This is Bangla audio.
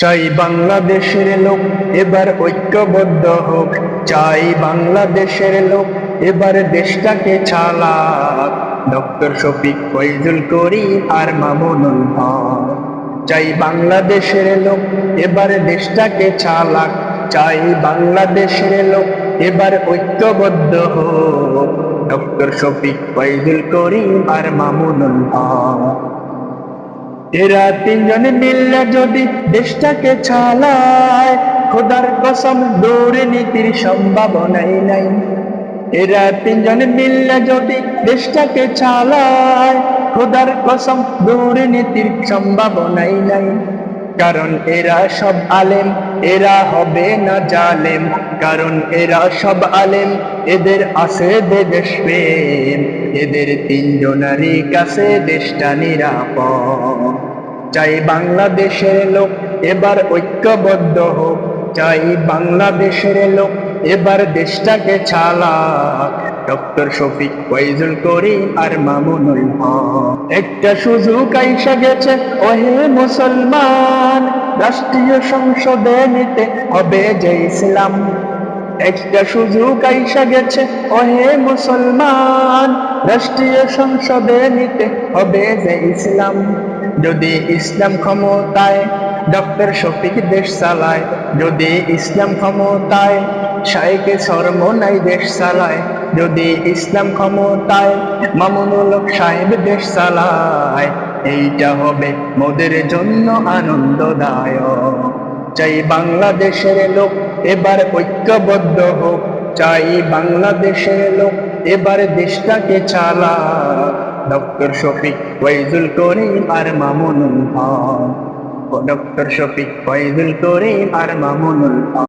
চাই বাংলাদেশের লোক এবার ঐক্যবদ্ধ হোক, চাই বাংলাদেশের লোক এবার দেশটাকে চালাক। ডক্টর শফিক, ফয়জুল করিম আর মামুনুল হক। চাই বাংলাদেশের লোক এবার দেশটাকে চালাক, চাই বাংলাদেশের লোক এবার ঐক্যবদ্ধ হোক। ডক্টর শফিক, ফয়জুল করিম আর মামুনুল হক। এরা তিনজন মিললে যদি দেশটাকে চালায়, খোদার কসম দুর্নীতির সম্ভাবনাই নাই। এরা তিনজন মিললে যদি দেশটাকে চালায়, খোদার কসম দুর্নীতির সম্ভাবনাই নাই। কারণ এরা সব আলেম, এরা হবে না জালেম। কারণ এরা সব আলেম, এদের আছে দেশ প্রেম। এদের তিনজনারই কাছে দেশটা নিরাপদ। চাই বাংলাদেশের লোক এবার ঐক্যবদ্ধ হোক, চাই বাংলাদেশের লোক এবার দেশটাকে চালাক। ডক্টর শফিক, ফয়জুল করিম আর মামুনুল হক। একটা সুযোগ আইসা গেছে ওহে মুসলমান, রাষ্ট্রীয় সংসদে নিতে হবে যে ইসলাম। একটা সুযোগ আইসা গেছে ওহে মুসলমান, রাষ্ট্রীয় সংসদে নিতে হবে যে ইসলাম। যদি ইসলাম ক্ষমতায় ডক্টর শফিক দেশ চালায়, যদি ইসলাম ক্ষমতায় শাইখে সরমনাই দেশ চালায়, যদি ইসলাম ক্ষমতায় মামুনুল হক সাহেব দেশ চালায়, এইটা হবে মোদের জন্য আনন্দদায়ক। চাই বাংলাদেশের লোক এবার ঐক্যবদ্ধ হোক, চাই বাংলাদেশের লোক এবার দেশটাকে চালাক। ডক্টর শফিক, ফয়জুল করিম আর মামুনুল হক। ডক্টর শফিক, ফয়জুল করিম আর মামুনুল হক।